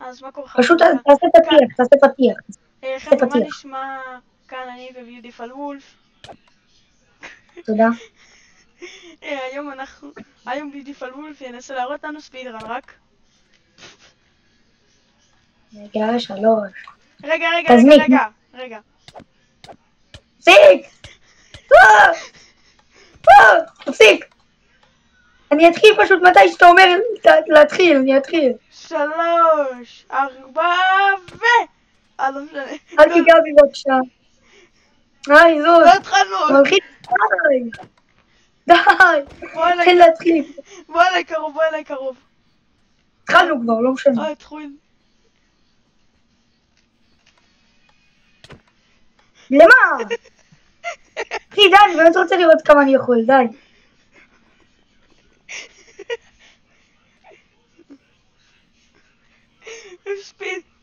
אז מה קורה? פשוט תעשה פתיח, תעשה פתיח. חבר'ה, מה נשמע? כאן אני וביוטיפול וולף. תודה. היום ביוטיפול וולף ינסה להראות לנו ספידרן רק. רגע, 3. רגע. תפסיק! תפסיק! אני אתחיל פשוט מתי שאתה אומר להתחיל, אני אתחיל. 3, 4 ו... לא משנה. אל תיגע בי בבקשה. זוז. לא התחלנו. די. התחיל להתחיל. בוא אליי קרוב. התחלנו כבר, לא משנה. התחיל. למה? אחי, די, אני באמת רוצה לראות כמה אני יכול, די.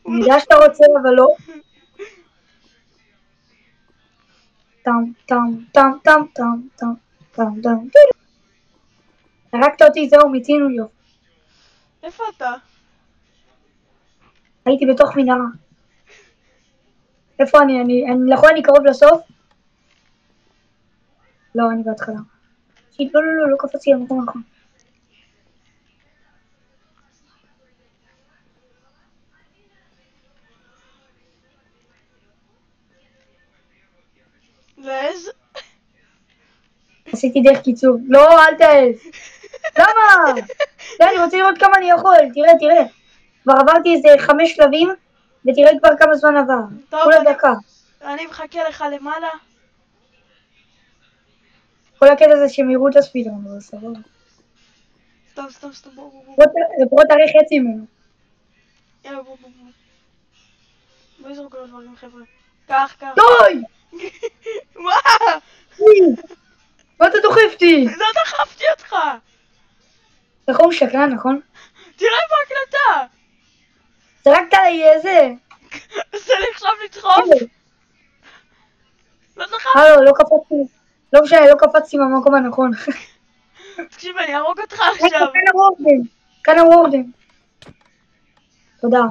אני יודע שאתה רוצה, אבל לא. טם. הרגת אותי, זהו, מיצינו יופי. איפה אתה? הייתי בתוך מנהרה. איפה אני? נכון, אני קרוב לסוף? לא, אני בהתחלה. לא קפצתי למקום נכון. לעז? עשיתי דרך קיצור. לא, אל תעז. למה? אני רוצה לראות כמה אני יכול. תראה. כבר עברתי איזה 5 שלבים, ותראה כבר כמה זמן עבר. כולה דקה. אני מחכה לך למעלה. כל הקטע זה שהם יראו את הספידרן, אבל סבבה. סתם, בוא. לפחות תראה חצי ממנו. יאללה, בוא. בוא יזרוק לו דברים, חבר'ה. קח. די! מה? מה אתה דוחף אותי? לא דחפתי אותך! נכון, שקרן, נכון? תראה בהקלטה! זרקת לי איזה? זה נחשב לדחוף? לא דחפתי. לא קפצתי. לא משנה, לא קפצתי במקום הנכון. תקשיב, אני ארוג אותך עכשיו. כאן הוורדים. תודה.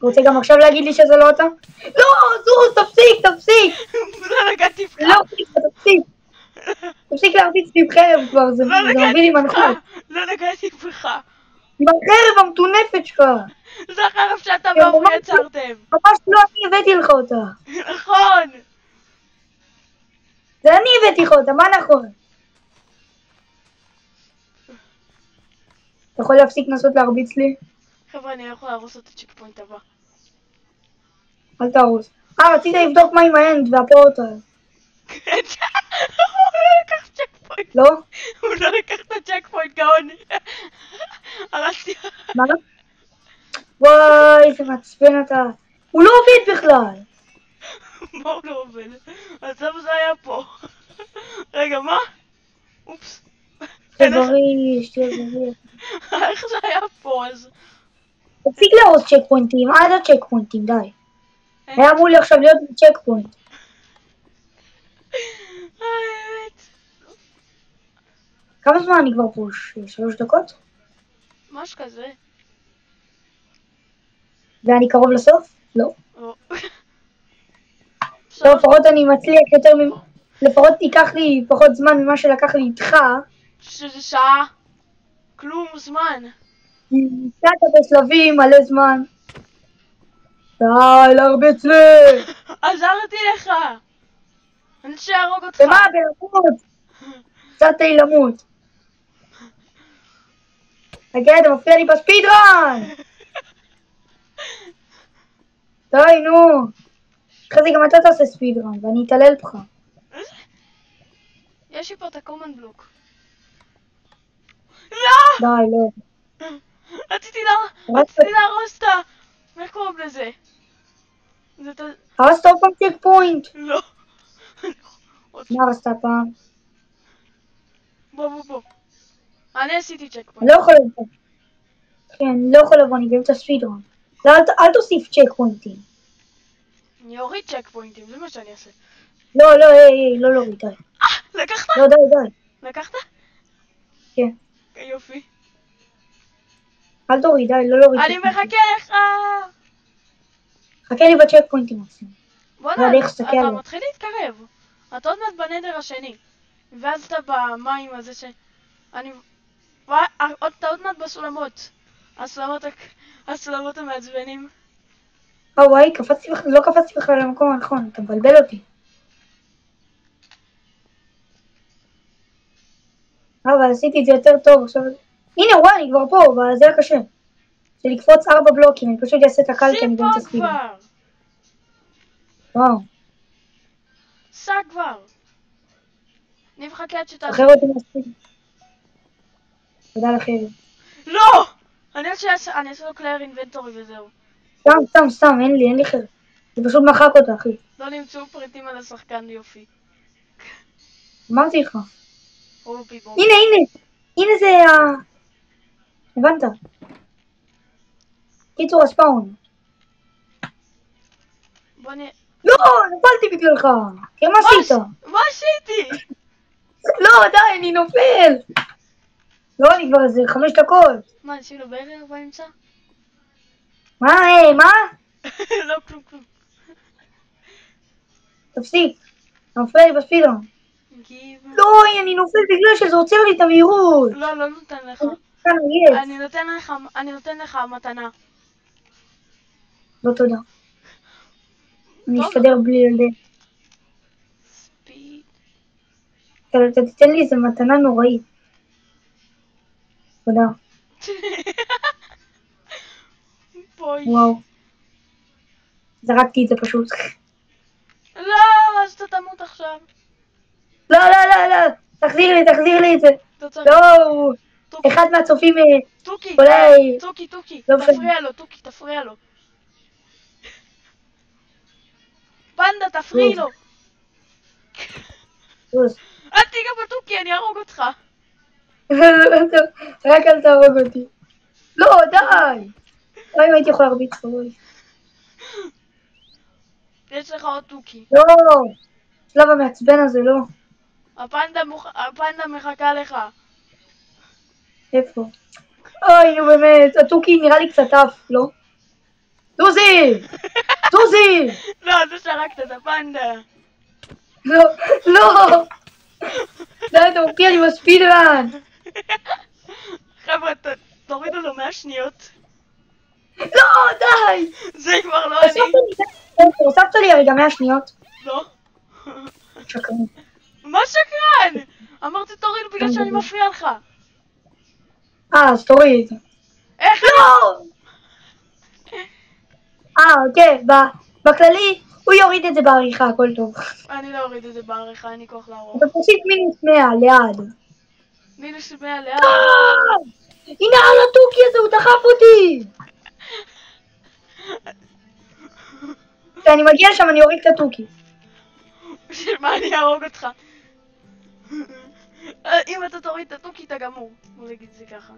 רוצה גם עכשיו להגיד לי שזה לא אתה? לא, זוז, תפסיק. לא נגעתי בך. לא, תפסיק. תפסיק להרביץ לי עם חרב כבר, זה מביא לי מנחת. לא נגעתי בך. עם החרב המטונפת שלך. זה החרב שאתה ואורי יצרתם. ממש לא, אני הבאתי לך אותה. נכון. זה אני הבאתי לך אותה, מה נכון? אתה יכול להפסיק לנסות להרביץ לי? חבר'ה, אני יכול להרוס את הצ'ק פוינט הבא. אל תהרוס. רצית לבדוק מה עם האנד והפורטל. הוא לא לקח צ'ק פוינט. לא? הוא לא לקח את הצ'ק פוינט, גאון. הרסתי. מה? וואי, איזה מעצבן אתה. הוא לא עובד בכלל. מה הוא לא עובד? אז למה זה היה פה? רגע, מה? אופס. תבריש. איך זה היה פה אז? תפסיק להרוס צ'ק פוינטים, עד הצ'ק פוינטים, די. היה אמור לי עכשיו להיות צ'ק פוינט. כמה זמן אני כבר פה? 3 דקות? משהו כזה. ואני קרוב לסוף? לא. לא. לא, לפחות אני מצליח יותר לפחות תיקח לי פחות זמן ממה שלקח לי איתך. שזה שעה? כלום זמן. נתת בשלבים מלא זמן. די, להרביץ לי! עזרתי לך! אני שיהרוג אותך. ומה, בלמות? קצת למות. רגע, אתה מפריע לי בספידרן! די, נו. אחרי זה גם אתה תעשה ספידרן, ואני אתעלל בך. יש לי פה את הקומן בלוק. לא! די, לא. רציתי להרוס את ה... איך קוראים לזה? הרסת עוד פעם צ'ק פוינט. לא. מה הרסת פעם? בוא. אני עשיתי צ'ק פוינט. אני לא יכול לבוא. כן, אני לא יכול לבוא, אני באמצע ספידרן. אל תוסיף צ'ק פוינטים. אני אוריד צ'ק פוינטים, זה מה שאני אעשה. לא, לא להוריד, די. לקחת? לא, די. לקחת? כן. יופי. אל תוריד, די, לא להוריד. אני מחכה לך! חכה לי בצ'ק פוינטים מקסימום. בוא'נה, אבל איך תסתכל אתה עליו? מתחיל להתקרב. אתה עוד מעט בנדר השני. ואז אתה במים הזה ש... אני... אתה עוד מעט בסולמות. הסולמות המעצבנים. וואי, לא קפצתי בכלל למקום הנכון, אתה מבלבל אותי. אבל עשיתי את זה יותר טוב עכשיו. הנה וואי, אני כבר פה, אבל זה היה קשה. זה לקפוץ 4 בלוקים, אני פשוט אעשה את הקל כי אני באמצע ספיד. כבר! וואו. סע כבר! אני מחכה עד שתעשה. שחרר אותי מהספיד. תודה לכם. לא! אני אעשה לו קלייר אינבנטורי וזהו. סתם, אין לי חיר. זה פשוט מחק אותה, אחי. לא נמצאו פריטים על השחקן יופי. אמרתי לך. רובי בום. הנה זה הבנת. קיצור הספאון. בוא נהיה... לא, נפלתי בגללך. תראה מה עשית? מה עשיתי? לא, די, אני נופל. לא, אני כבר איזה 5 דקות. מה, נשים לו ברגר באמצע? מה? לא, כלום. תפסיק. אתה מפריע לי בספידון. לא, אני נופל בגלל שזה עוצר לי את המהירות. לא נותן לך. אני נותן לך מתנה. לא, תודה. אני אסתדר בלי ילדי. ספיד. אתה תיתן לי איזה מתנה נוראית. תודה. וואו. זרקתי את זה פשוט. לא, אז אתה תמות עכשיו. לא. תחזיר לי את זה. לא. אחד מהצופים... טוקי. אולי... טוקי. תפריע לו. פנדה, תפריע לו. אל תיגע בטוקי, אני ארוג אותך. רק אל תהרוג אותי. לא, די. אם הייתי יכולה להרביץ חבוי. יש לך עוד טוקי. לא. שלב המעצבן הזה, לא. הפנדה מחכה לך. איפה? אוי, נו באמת, הטוקי נראה לי קצת עף, לא? דוזי! לא, אתה שרקת את הפנדה. לא! די, אתה מופיע לי בספידרן! חבר'ה, תורידו לו 100 שניות. לא, די! זה כבר לא אני. הוספת לי הרגע 100 שניות. לא. שקרן. מה שקרן? אמרתי תוריד בגלל שאני מפריע לך. אז תוריד. איך לא! אוקיי, בכללי הוא יוריד את זה בעריכה, הכל טוב. אני לא אוריד את זה בעריכה, אין לי כוח לערוך. אתה פשוט מינוס 100 ליד. מינוס 100 ליד? הנה הטוקי הזה, הוא דחף אותי! כשאני מגיע לשם אני אוריד את הטוקי. בשביל מה אני ארוג אותך? אם אתה תוריד את הטוקי אתה גמור. בוא נגיד זה ככה.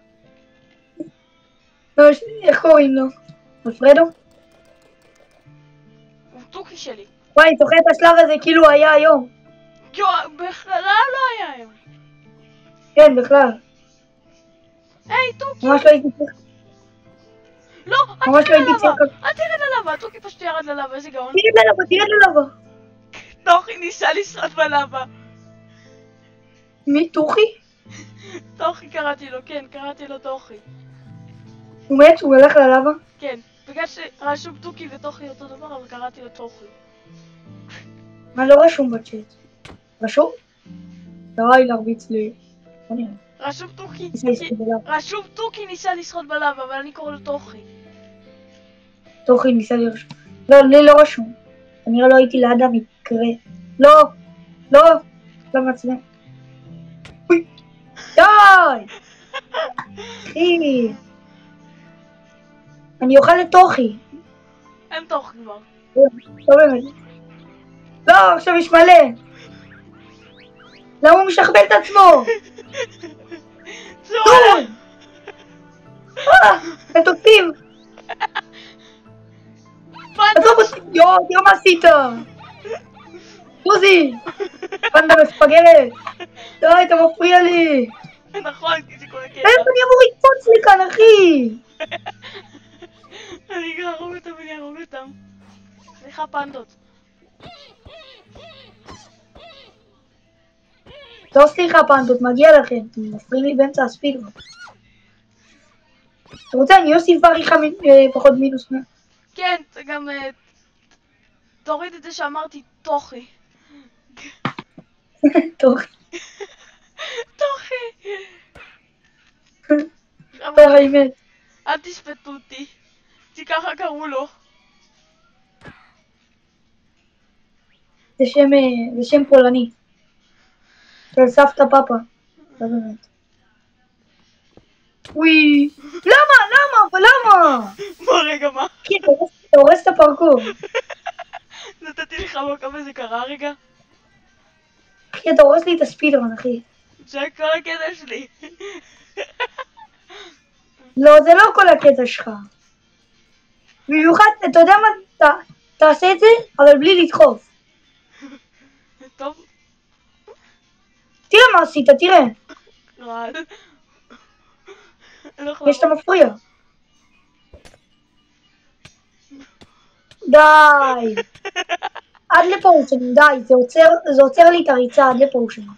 לא, איך קוראים לו? אלפרדו? הוא טוקי שלי. וואי, אני זוכר את השלב הזה כאילו היה היום. בכלל לא היה היום. כן, בכלל. היי, טוקי! ממש לא הייתי צריך. לא, ממש לא הייתי צריך. אל תרד ללבה, טוקי פשוט ירד ללבה, איזה גאון. תרד ללבה. טוכי ניסה לשחות בלבה. מי? טוכי? טוכי קראתי לו, כן, קראתי לו טוכי. הוא מת? הוא הלך ללבה? כן, בגלל שרשום טוקי וטוכי אותו דבר, אבל קראתי לו טוכי. מה לא רשום בצ'אט? רשום? די להרביץ לי. רשום טוקי ניסה לשחות בלבה, אבל אני קורא לו טוכי. טוכי ניסה לרשום. לא, לי לא רשום. כנראה לא הייתי ליד המקרה. לא מצלם. די! אחי! אני אוכל את טוכי. אין טוכי כבר. לא באמת. לא, עכשיו יש מלא. למה הוא משכבל את עצמו? דוד! הם תוקפים! תראה מה עשית! דוזי! פנדה מפגרת! די, אתה מפריע לי! נכון, כי זה כל הקטע. איך אני אמור לקפוץ לי כאן, אחי? אני אהרוג אותם, אני אהרוג אותם. סליחה, פנדות. לא סליחה פנדות, מגיע לכם, אתם מפריעים לי באמצע הספידרון. אתה רוצה, אני אוסיף בעריכה פחות מינוס 100. כן, גם תוריד את זה שאמרתי תוכי. טוב. תוכי. טוב, האמת. אל תשפטו אותי. כי ככה קראו לו. זה שם פולני. של סבתא פאפה. לא באמת. וואי. למה? מה רגע, מה? אחי, אתה הורס את הפרקור. נתתי לך מכה וזה קרה רגע? אחי, אתה הורס לי את הספידרון, אחי. זה כל הקטע שלי. לא, זה לא כל הקטע שלך. במיוחד, אתה יודע מה? תעשה את זה, אבל בלי לדחוף. טוב. תראה מה עשית, תראה. רעל. יש שאתה מפריע. די. עד לפורשנים, די. זה עוצר לי את הריצה עד לפורשנים.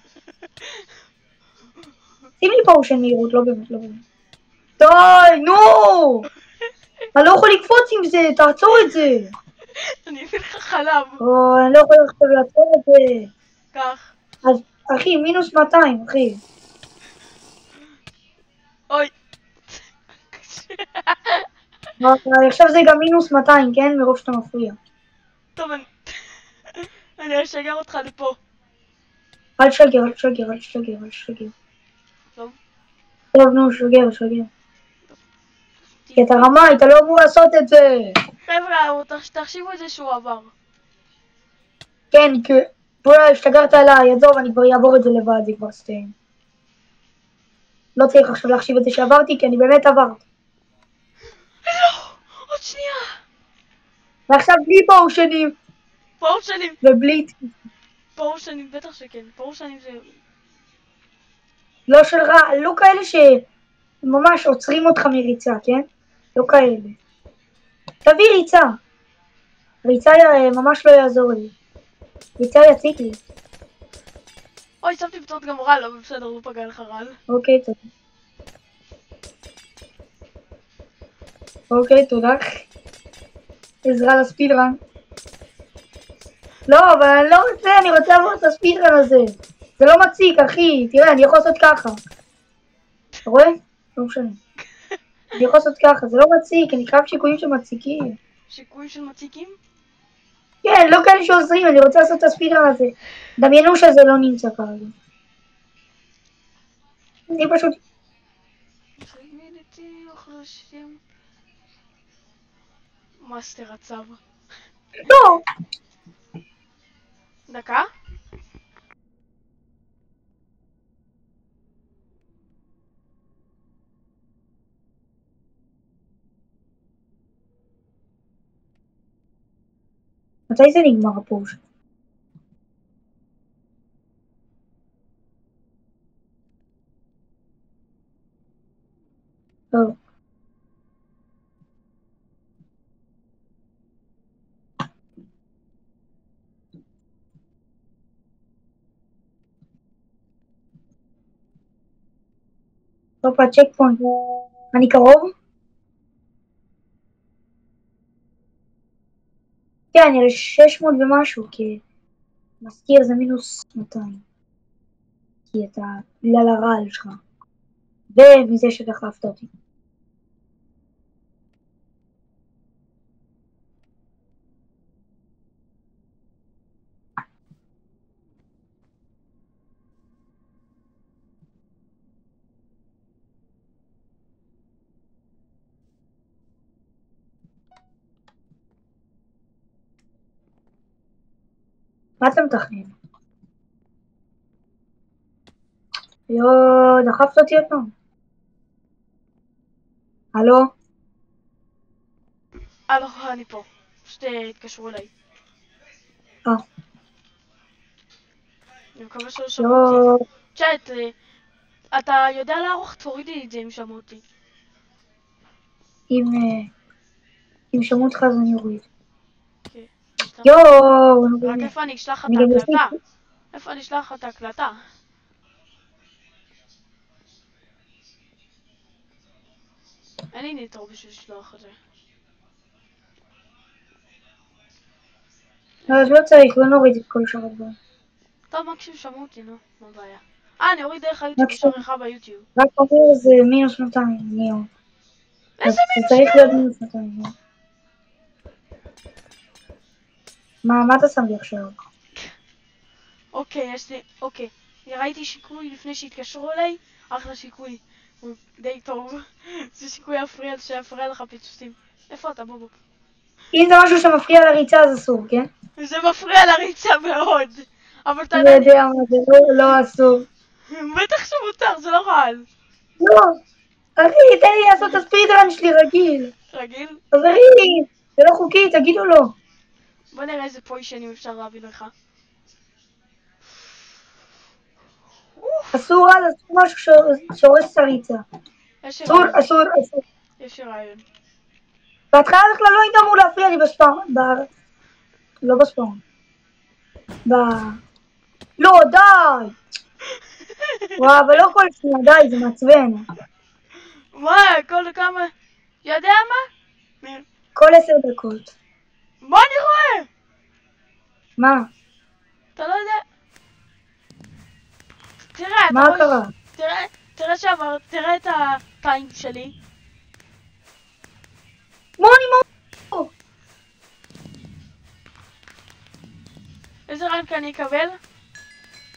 שים לי פורשן מהירות, לא באמת. די, נו! אני לא יכול לקפוץ עם זה, תעצור את זה. אני אביא לך חלב. אני לא יכול עכשיו לעצור את זה. כך. אז, אחי, מינוס 200, אחי. אוי. עכשיו זה גם מינוס 200, כן? מרוב שאתה מפריע. טוב, אני אשגר אותך לפה. אל תשגר. טוב. טוב, נו, שגר. כי אתה רמאי, אתה לא אמור לעשות את זה. חבר'ה, תחשיבו את זה שהוא עבר. כן, כי... בואי, השתגרת עליי, עזוב, אני כבר אעבור את זה לבד, זה כבר סטיין. לא צריך עכשיו להחשיב את זה שעברתי, כי אני באמת עברתי. לא, עוד שנייה. ועכשיו בלי פורשנים. פורשנים. ובלי... פורשנים, בטח שכן. פורשנים זה... לא של רע, לא כאלה שממש עוצרים אותך מריצה, כן? לא כאלה. תביא ריצה. ריצה ממש לא יעזור לי. ריצה יציק לי. אוי, שמתי פצעות גם רעל, אבל בסדר, הוא פגע לך רעל. אוקיי, תודה. עזרה לספידרן. לא, אבל אני לא רוצה, אני רוצה לעבור את הספידרן הזה. זה לא מציק, אחי. תראה, אני יכול לעשות ככה. אתה רואה? לא משנה. אני יכול לעשות ככה, זה לא מציק, אני חייב שיקויים שמציקים. שיקויים של מציקים? כן, לא כאלה שעוזרים, אני רוצה לעשות את הספידרן הזה. דמיינו שזה לא נמצא כרגע. אני פשוט... מאסטר הצו. לא! דקה? מתי זה נגמר הפורש? טוב. טוב, הצ'ק פוינט. אני קרוב? כן, אני על 600 ומשהו, כי... מזכיר זה מינוס 200. כי אתה... בגלל הרעל שלך. ומזה שדחפת אותי. מה אתה מתכנן? יואו, דחפת אותי עוד פעם. הלו? הלו, אני פה. פשוט התקשרו אליי. אני מקווה שלא שמעו אותי. צ'אט, אתה יודע לערוך? תורידי את זה אם שמעו אותי. אם שמעו אותך אז אני אוריד. אוקיי. יואו, נו רק באמת. איפה אני אשלח לך אני את גם ההקלטה? עשיתי. איפה אני אשלח לך את ההקלטה? אין לי ניטרו בשביל לשלוח את זה. אז לא צריך, לא נוריד את כל שאר הדברים. טוב, מקשיב, שמעו אותי, נו, מה הבעיה? אני אוריד דרך היוטיוב, יש מקסימום. עריכה ביוטיוב. רק אומר זה -200, ניאו. אז איזה זה מינוס צריך להיות שתיים? -200, ניאו. מה אתה שם לי עכשיו? אוקיי, אוקיי. ראיתי שיקוי לפני שהתקשרו אליי, אחלה שיקוי. הוא די טוב. זה שיקוי שיפריע לך פיצוצים. איפה אתה, בובו? אם זה משהו שמפריע לריצה אז אסור, כן? זה מפריע לריצה מאוד. אבל אתה אני יודע מה זה, לא אסור. בטח שמותר, זה לא רעל. לא, אחי, תן לי לעשות את הספידרן שלי רגיל. רגיל? חברים, זה לא חוקי, תגידו לו. בוא נראה איזה פוישנים אפשר להביא לך. אסור משהו שהורס את הריצה. יש אסור, רעיון. אסור, אסור. יש רעיון. בהתחלה בכלל לא היית אמור להפריע לי בספאון. לא בספאון. לא, די! וואו, אבל לא כל שנייה, די, זה מעצבן. מה? כל כמה... יודע מה? כל 10 דקות. מה אני רואה? מה? אתה לא יודע. תראה, מה אתה קרה? תראה שעבר, תראה את הטיים שלי. מוני. איזה רנק אני אקבל?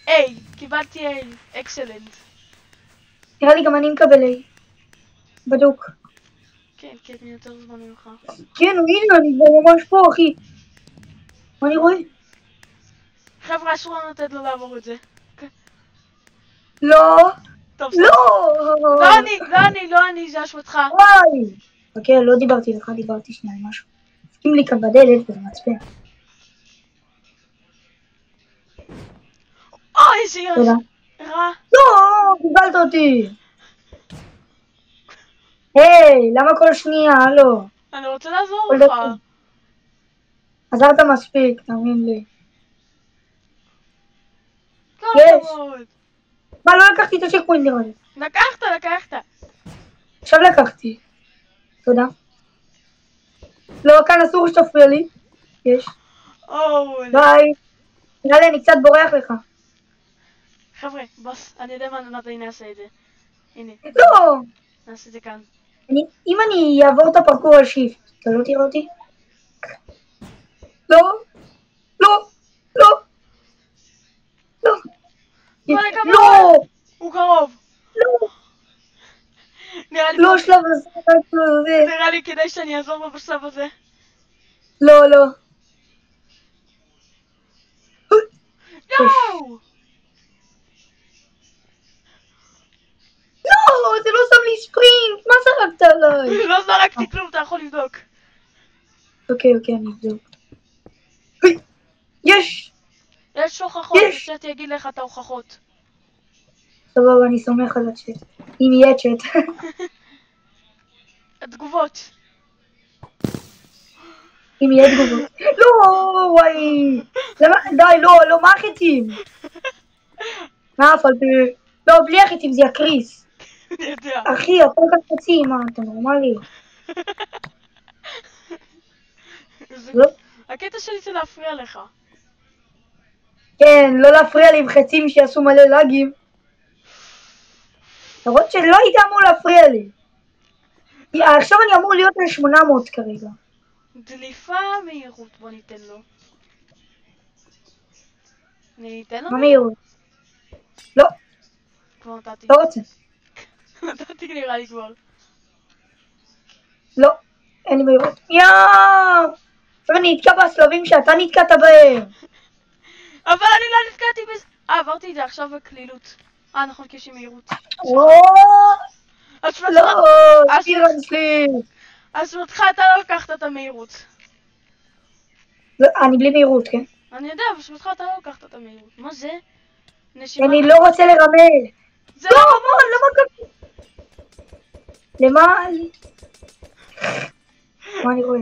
איי, קיבלתי איי, אקסלנט. נראה לי גם אני מקבל A. בדוק. כן, כן, אני יותר זמן ממך. כן, הנה, אני כבר ממש פה, אחי. מה אני רואה? חבר'ה, אסור לנו לתת לו לעבור את זה. לא. טוב, לא. לא אני, זה אשמתך. וואי. אוקיי, לא דיברתי לך, דיברתי שנייה על משהו. הסכים לי כאן בדלת וזה מעצבן. אוי, איזה ירש. תודה. רע. לא, קיבלת אותי. היי, למה כל שנייה? הלו. אני רוצה לעזור כל לך. דקה. עזרת מספיק, תאמין לי. כל יש. הכבוד. מה, לא לקחתי את הצ'קפוינט נראה לי. לקחת. עכשיו לקחתי. תודה. לא, כאן אסור שתפריע לי. יש. ביי. נראה לי אני קצת בורח לך. חבר'ה, בוס, אני יודע מתי נעשה את זה. הנה, לא. נעשה את זה כאן. אם אני אעבור את הפרקור על שיפט, אתה לא תראה אותי? לא. לא. לא. לא. כל הכבוד. לא. הוא קרוב. לא. נראה לא שלב הזה. נראה לי כדאי שאני אעזור לו בשלב הזה. לא, לא. יואו! לא, זה לא שם לי ספרינט, מה זרקת עליי? לא זרקתי כלום, אתה יכול לבדוק. אוקיי, אני אבדוק. יש! יש הוכחות, הצ'אט יגיד לך את ההוכחות. סבבה, אני סומך על הצ'אט. אם יהיה צ'אט. התגובות. אם יהיה תגובות. לא, וואי. די, לא, מה החיטים? מה אף על פי? לא, בלי החיטים זה יקריס. אני יודע. אחי, הכל כך חצי, מה, אתה נורמלי? לא? הקטע שלי זה להפריע לך. כן, לא להפריע לי עם חצים שיעשו מלא לאגים. למרות שלא היית אמור להפריע לי. עכשיו אני אמור להיות על 800 כרגע. דליפה מהירות, בוא ניתן לו. ניתן לו? מה מהירות? לא, כבר נתתי. לא רוצה. נתתי נראה לי כבר. לא, אין לי מהירות. יאו! עכשיו אני נתקע בסלבים שאתה נתקעת בהם. אבל אני לא נתקעתי בזה. עברתי את זה עכשיו בקלילות. נכון, כי יש לי מהירות. לא, ספירן שלי. אשמתך, אתה לא לקחת את המהירות. אני בלי מהירות, כן? אני יודע, אשמתך אתה לא לקחת את המהירות. מה זה? נשימה. אני לא רוצה לרמל. זה לא, למה ככה? למה? מה אני רואה?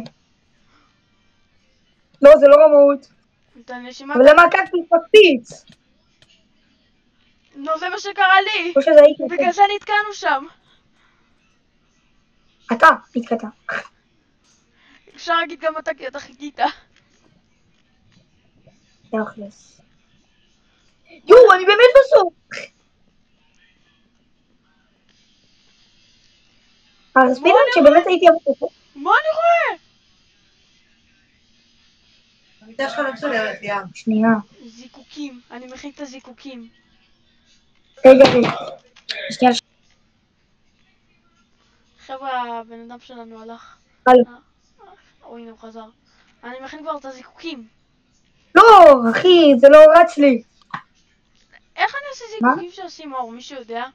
לא, זה לא רמאות. את הנשימה... אבל למה הקקטוס מקפיץ? נו, זה מה שקרה לי! או שזה הייתי... בגלל זה נתקענו שם. אתה נתקעת. אפשר להגיד גם אתה, כי אתה חיכית. תכלס. יואו, אני באמת בסוף. הספידרן שבאמת הייתי אמור... מה אני רואה? המיטה שלך לא מצולמת, ים. שנייה. זיקוקים. אני מכין את הזיקוקים. רגע. שנייה. חבר'ה, הבן אדם שלנו הלך. הלו. הנה הוא חזר. אני מכין כבר את הזיקוקים. לא, אחי, זה לא רץ לי. איך אני עושה זיקוקים שעושים אור? מישהו יודע?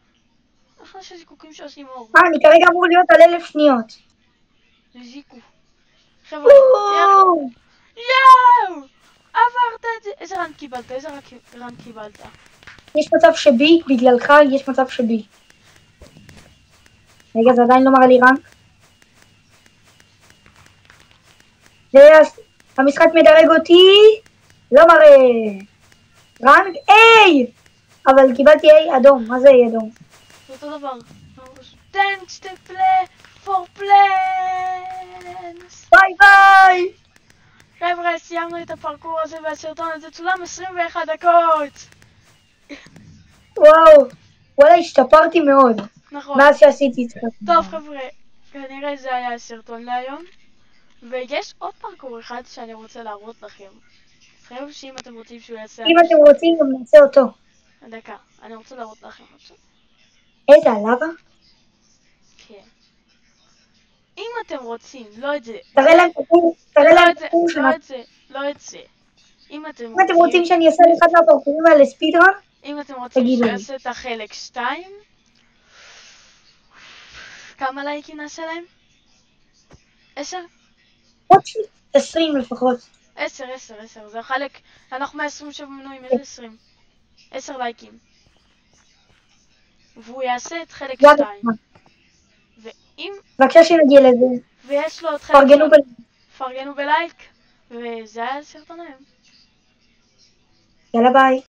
איך אני עושה זיקוקים שעושים אור? אני כרגע אמור להיות על 1000 שניות. זה זיקו. חבר'ה, יואו! עברת את זה. איזה רן קיבלת? איזה רן קיבלת? יש מצב שבי, בגללך יש מצב שבי. רגע, זה עדיין לא מראה לי רנק. המשחק מדרג אותי. לא מראה. רנק A! אבל קיבלתי A אדום. מה זה A אדום? זה אותו דבר. Thanks to play for plans. ביי ביי! חבר'ה, סיימנו את הפרקור הזה והסרטון הזה צולם 21 דקות. וואו. וואלה, השתפרתי מאוד. נכון. מאז שעשיתי את זה. טוב חבר'ה, כנראה זה היה הסרטון להיום. ויש עוד פרקור אחד שאני רוצה להראות לכם. חייב שאם אתם רוצים שהוא יעשה... אם אתם רוצים, גם נעשה אותו. דקה, אני רוצה להראות לכם אותו. איזה עלבה? כן. אם אתם רוצים, לא את זה. תראה להם את הפור, תראה להם את הפור שלנו. לא את זה. אם אתם אם אתם רוצים שאני אעשה אחד מהפרקורים האלה ספידרן, אם אתם רוצים תגידו לי. שיעשה את החלק 2, כמה לייקים נעשה להם? 10? עוד 20 לפחות. 10, זה החלק, אנחנו 127 מנויים, איזה 20? 10 לייקים. והוא יעשה את חלק 2. ואם... בבקשה שנגיע לזה. ויש לו את חלק 2. פרגנו בלייק. וזה היה סרטון היום. יאללה ביי.